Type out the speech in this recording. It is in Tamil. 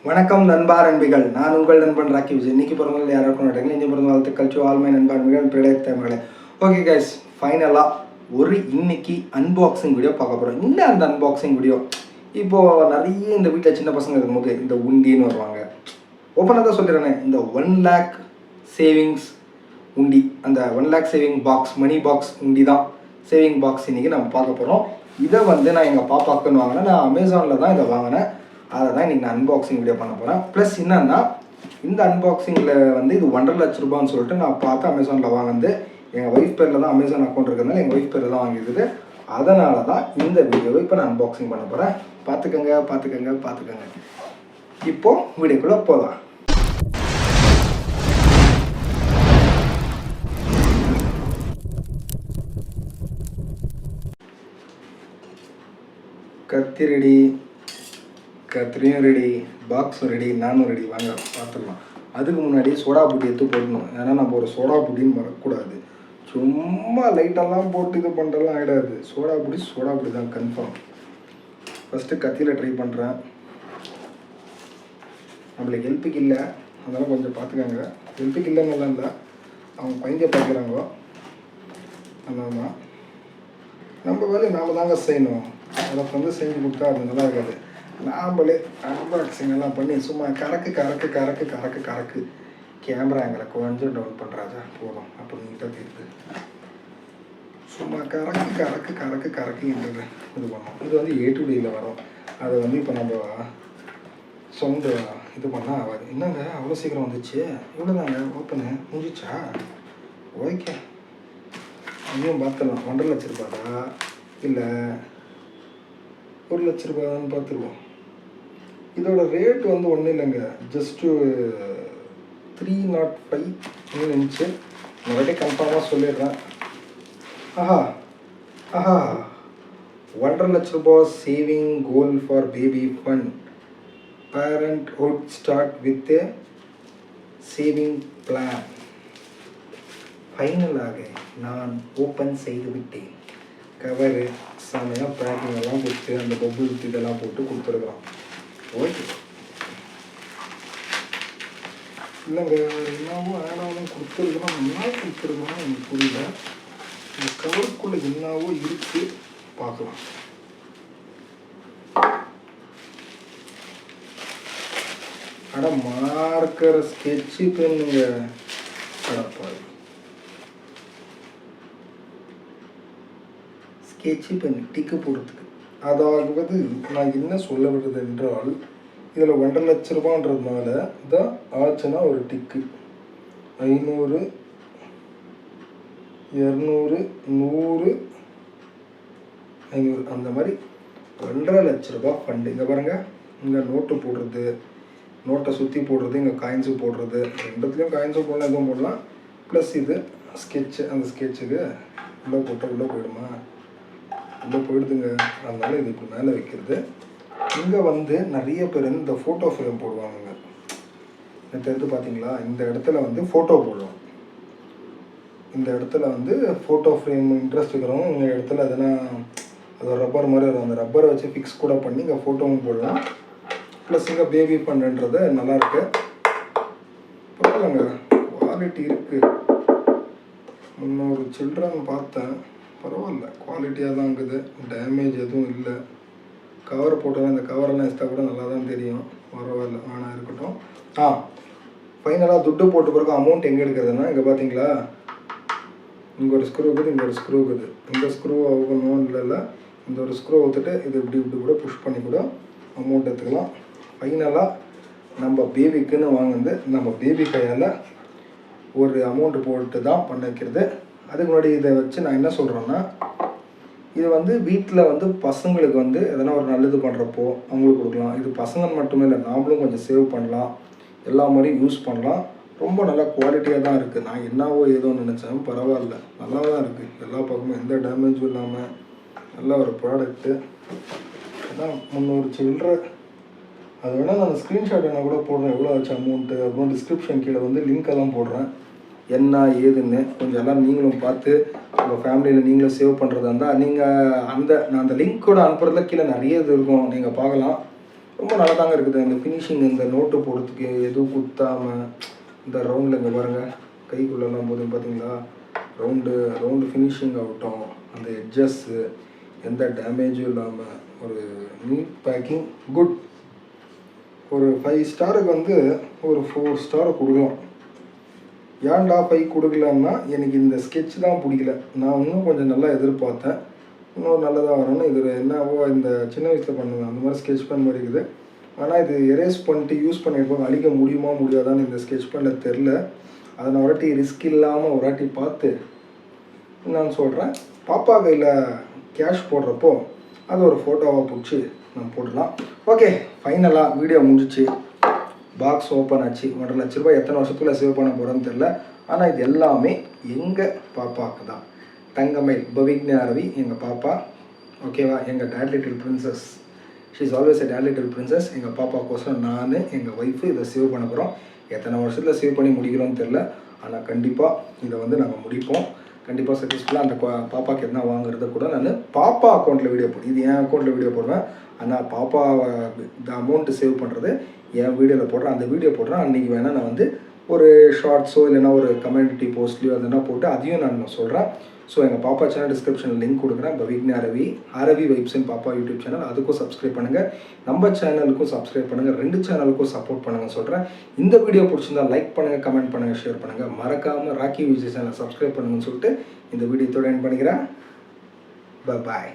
வணக்கம் நண்பா நண்பிகள், நான் உங்கள் நண்பன் ராக்கி விஜய். இன்னைக்கு பிறந்தவங்க யாராருக்கும் நடக்குங்க. இன்னைக்கு பிறந்த வாழ்த்துக்கள் டு ஆல் மை நண்பா நண்பிகள், பிள்ளைத்தமிழே. ஓகே கைஸ், ஃபைனலாக ஒரு இன்னைக்கு அன்பாக்சிங் வீடியோ பார்க்க போகிறோம். என்ன அந்த அன்பாக்சிங் வீடியோ, இப்போது நிறைய இந்த வீட்டில் சின்ன பசங்க இருக்கும்போது இந்த உண்டின்னு வருவாங்க. ஓப்பனாக தான் சொல்லிடுறேனே, இந்த 1 lakh சேவிங்ஸ் உண்டி, அந்த 1 lakh saving box, money box உண்டி தான் சேவிங் பாக்ஸ் இன்றைக்கி நம்ம பார்க்க போகிறோம். இதை வந்து நான் எங்கள் பாப்பாக்குன்னு வாங்கினேன். நான் அமேசானில் தான் இதை வாங்கினேன். அதை தான் இன்றைக்கி நான் அன்பாக்சிங் வீடியோ பண்ண போகிறேன். ப்ளஸ் என்னென்னா, இந்த அன்பாக்சிங்கில் வந்து இது 1.5 லட்ச ரூபான்னு சொல்லிட்டு நான் பார்த்து அமேசானில் வாங்கினது. எங்கள் ஒய்ஃப் பேரில் தான் அமேசான் அக்கௌண்ட் இருக்கிறதுனால எங்கள் ஒய்ஃப் பேரில் தான் வாங்கியிருக்குது. அதனால தான் இந்த வீடியோவை இப்போ நான் அன்பாக்சிங் பண்ண போகிறேன். பார்த்துக்கங்க. இப்போது வீடியோக்குள்ளே போகலாம். கத்தி ரெடி, கத்திரியும் ரெடி, பாக்ஸும் ரெடி, நானும் ரெடி. வாங்க பார்த்துக்கலாம். அதுக்கு முன்னாடி சோடா புட்டி எடுத்து போடணும். ஏன்னா நம்ம ஒரு சோடா புட்டின்னு வரக்கூடாது. சும்மா லைட்டெல்லாம் போட்டு இது பண்ணுறலாம் ஆகிடாது. சோடா புட்டி தான் கன்ஃபார்ம். ஃபஸ்ட்டு கத்தியில் ட்ரை பண்ணுறேன். நம்மளுக்கு ஹெல்ப்புக்கு இல்லை, அதெல்லாம் கொஞ்சம் பார்த்துக்கோங்க. ஹெல்ப்புக்கு இல்லைன்னு இல்லை, அவங்க பையன் பார்க்குறாங்க. அதனால தான் நம்ம வேலையை நாம் தாங்க செய்யணும். அதை வந்து செஞ்சு கொடுத்தா அது நல்லா இருக்காது. நாம்பளே அன்பாக்சிங் எல்லாம் பண்ணி சும்மா கறக்கு கேமரா எங்களை கொஞ்சம் டவுன் பண்ணுறாச்சா போதும், அப்போ நீட்டாக தெரியுது. சும்மா கறக்குன்றது இது பண்ணோம். இது வந்து A to Dயில் வரும். அதை வந்து இப்போ நம்ம சவுண்டு இது பண்ணால் ஆகாது. என்னங்க அவ்வளோ சீக்கிரம் வந்துச்சு, இவ்வளோதாங்க ஓப்பனு முடிஞ்சிச்சா? ஓகே, அதையும் பார்த்துடலாம். 1.5 லட்ச ரூபாடா இல்லை 1 லட்ச ரூபான்னு பார்த்துருவோம். இதோட ரேட் வந்து ஒன்றும் இல்லைங்க, ஜஸ்ட்டு 305 இருந்துச்சு. நிறைய கன்ஃபார்மாக சொல்லிடுறேன். ஆஹா 1.5 லட்ச ரூபா saving goal for baby fun, parenthood start with A saving plan. ஃபைனலாக நான் ஓப்பன் செய்து விட்டேன். கவரு செமையாக பேக்கிங் எல்லாம் கொடுத்து அந்த பபுள் இதெல்லாம் போட்டு கொடுத்துருக்குறோம். ஓகே, இல்லைங்க என்னவோ ஆனாலும் கொடுத்துருக்குறோம். நல்லா கொடுத்துருக்குறோம், எனக்கு புரியல. இந்த கவருக்குள்ளே என்னவோ இருக்கு, பார்க்கலாம். அட மார்க்கர் ஸ்கெட்சு பெண்ணுங்க, அடப்பாரு ஸ்கெட்சு பென் டிக்கு போடுறதுக்கு. அதாவது நான் என்ன சொல்ல விடுறது என்றால், இதில் 1.5 லட்ச ரூபான்றதுனால தான் ஆச்சுன்னா ஒரு டிக்கு 500, 200, 100, 500 அந்த மாதிரி 2.5 லட்ச ரூபா ஃபண்டு. இங்கே பாருங்கள், இங்கே நோட்டு போடுறது, நோட்டை சுற்றி போடுறது, இங்கே காயின்ஸு போடுறது, ரெண்டுத்துலேயும் காயின்ஸும் போடலாம், எதுவும் போடலாம். ப்ளஸ் இது ஸ்கெட்சு, அந்த ஸ்கெட்சுக்கு உள்ளே போட்டால் உள்ளே போயிடுமா? உள்ளே போயிடுதுங்க. அதனால இது இப்போ மேலே வைக்கிறது. இங்கே வந்து நிறைய பேர் இந்த ஃபோட்டோ ஃப்ரேம் போடுவாங்க. எனக்கு தெரிஞ்சு பார்த்தீங்களா, இந்த இடத்துல வந்து ஃபோட்டோ போடுவோம். இந்த இடத்துல வந்து ஃபோட்டோ ஃப்ரேம் இன்ட்ரெஸ்ட் இருக்கிறவங்க இந்த இடத்துல எதனா அது ஒரு ரப்பர் மாதிரி வரும், அந்த ரப்பரை வச்சு ஃபிக்ஸ் கூட பண்ணி இங்கே ஃபோட்டோவும் போடலாம். ப்ளஸ் இங்கே பேபி பண்ணுன்றது நல்லாயிருக்கு. பரவாயில்லைங்க, குவாலிட்டி இருக்குது. 300 சில்ட்ரன் பார்த்தேன், பரவாயில்ல, குவாலிட்டியாக தான் இருக்குது. டேமேஜ் எதுவும் இல்லை. கவர் போட்டோன்னா இந்த கவரெல்லாம் எஸ்ட்டா கூட நல்லா தான் தெரியும். பரவாயில்ல, ஆனால் இருக்கட்டும். ஃபைனலாக துட்டு போட்டு பிறகு அமௌண்ட் எங்கே எடுக்கிறதுனா, இங்கே பார்த்தீங்களா, இங்கே ஒரு ஸ்க்ரூ இருக்குது, இங்கே ஒரு ஸ்க்ரூ இருக்குது. இந்த ஸ்க்ரூ அவுக்கணும் இல்லை, இந்த ஒரு ஸ்க்ரூ ஊற்றுட்டு இது இப்படி கூட புஷ் பண்ணி கூட அமௌண்ட் எடுத்துக்கலாம். ஃபைனலாக நம்ம பேபிக்குன்னு வாங்குறது, நம்ம பேபி கையால் ஒரு அமௌண்ட்டு போட்டு தான் பண்ண வைக்கிறது. அதுக்கு முன்னாடி இதை வச்சு நான் என்ன சொல்கிறேன்னா, இது வந்து வீட்டில் வந்து பசங்களுக்கு வந்து எதனா ஒரு நல்லது பண்ணுறப்போ அவங்களுக்கு கொடுக்கலாம். இது பசங்க மட்டுமே இல்லை, நாமளும் கொஞ்சம் சேவ் பண்ணலாம், எல்லா மாதிரியும் யூஸ் பண்ணலாம். ரொம்ப நல்லா குவாலிட்டியாக தான் இருக்குது. நான் என்னவோ ஏதோ நினச்சேன், பரவாயில்ல, நல்லா தான் இருக்குது. எல்லா பக்கமும் எந்த டேமேஜும் இல்லாமல் நல்ல ஒரு ப்ராடக்ட்டு. அதான் 300 சில்லற. அது வேணால் நான் ஸ்க்ரீன்ஷாட் என்ன கூட போடுறேன், எவ்வளோ ஆச்சு அமௌண்ட்டு. அப்புறம் டிஸ்கிரிப்ஷன் கீழே வந்து லிங்க்கெல்லாம் போடுறேன், என்ன ஏதுன்னு. கொஞ்சம் எல்லாம் நீங்களும் பார்த்து உங்கள் ஃபேமிலியில் நீங்களும் சேவ் பண்ணுறதா இருந்தால் நீங்கள் நான் அந்த லிங்க்கோட அனுப்புறதுல கீழே நிறைய இது இருக்கும், நீங்கள் பார்க்கலாம். ரொம்ப நல்லா தாங்க இருக்குது. இந்த ஃபினிஷிங் இந்த நோட்டு போடுறதுக்கு எதுவும் குத்தாமல் இந்த ரவுண்டில் இங்கே பாருங்கள் கைக்குள்ளெல்லாம் போதும் பார்த்தீங்களா, ரவுண்டு ஃபினிஷிங் ஆகட்டும், அந்த எட்ஜஸ்ஸு எந்த டேமேஜும் இல்லாமல் ஒரு நீட் பேக்கிங் குட். ஒரு 5 ஸ்டாருக்கு வந்து ஒரு 4 ஸ்டாரை கொடுக்கலாம். ஏன்டா 5 கொடுக்கலன்னா எனக்கு இந்த ஸ்கெட்ச் தான் பிடிக்கல. நான் இன்னும் கொஞ்சம் நல்லா எதிர்பார்த்தேன், இன்னும் நல்லதாக வரணும். இது என்னவோ இந்த சின்ன வயசில் பண்ணுவேன் அந்த மாதிரி ஸ்கெட்ச் பென் மாதிரி இருக்குது. ஆனால் இது எரேஸ் பண்ணிட்டு யூஸ் பண்ணியிருப்போம், அழிக்க முடியுமா முடியாதான்னு இந்த ஸ்கெட்ச் பெனில் தெரில. அதை நான் ஒரு வாட்டி ரிஸ்க் இல்லாமல் ஒரு வாட்டி பார்த்து நான் சொல்கிறேன். பாப்பா கையில் கேஷ் போடுறப்போ அது ஒரு ஃபோட்டோவாக பிடிச்சி நான் போடலாம். ஓகே, ஃபைனலாக வீடியோ முடிஞ்சிச்சு. பாக்ஸ் ஓப்பன் ஆச்சு. 1.5 லட்ச ரூபாய் எத்தனை வருஷத்துக்குள்ள சேவ் பண்ண போகிறோன்னு தெரில. ஆனால் இது எல்லாமே எங்கள் பாப்பாவுக்கு தான். தங்கமயில் பவிக்னா ரவி எங்கள் பாப்பா, ஓகேவா, எங்கள் dad little princess. She is always a dad little princess. எங்கள் பாப்பாக்கோசரம் நான் எங்கள் ஒய்ஃபு இதை சேவ் பண்ண போகிறோம். எத்தனை வருஷத்தில் சேவ் பண்ணி முடிக்கிறோன்னு தெரில. ஆனால் கண்டிப்பாக இதை வந்து நாங்கள் முடிப்போம். கண்டிப்பாக சக்ஸஸ்ஃபுல்லாக அந்த பாப்பாவுக்கு என்ன வாங்குறத கூட நான் பாப்பா அக்கௌண்ட்டில் வீடியோ போடுவேன். இது என் அக்கௌண்ட்டில் வீடியோ போடுவேன். ஆனால் பாப்பா இந்த அமௌண்ட்டு சேவ் பண்ணுறது என் வீடியோவில் போடுறேன். அந்த வீடியோ போடுறேன். அன்றைக்கி வேணால் நான் வந்து ஒரு ஷார்ட்ஸோ இல்லைனா ஒரு கம்யூனிட்டி போஸ்ட்லையோ அதெல்லாம் போட்டு அதையும் நான் சொல்கிறேன். ஸோ எங்கள் பாப்பா சேனல் டிஸ்கிரிப்ஷனில் லிங்க் கொடுக்குறேன். பவிக்னா ரவி, அரவி வைப்ஸ்ன்னு பாப்பா யூடியூப் சேனல், அதுக்கும் சப்ஸ்கிரைப் பண்ணுங்கள். நம்ம சேனலுக்கும் சப்ஸ்கிரைப் பண்ணுங்கள். 2 சேனலுக்கும் சப்போர்ட் பண்ணுங்கள் சொல்கிறேன். இந்த வீடியோ பிடிச்சிருந்தா லைக் பண்ணுங்கள், கமெண்ட் பண்ணுங்கள், ஷேர் பண்ணுங்கள். மறக்காமல் ராக்கி விஜய் சேனல் சப்ஸ்கிரைப் பண்ணுங்கன்னு சொல்லிட்டு இந்த வீடியோ இதோட எண்ட் பண்ணிக்கிறேன். பாய்.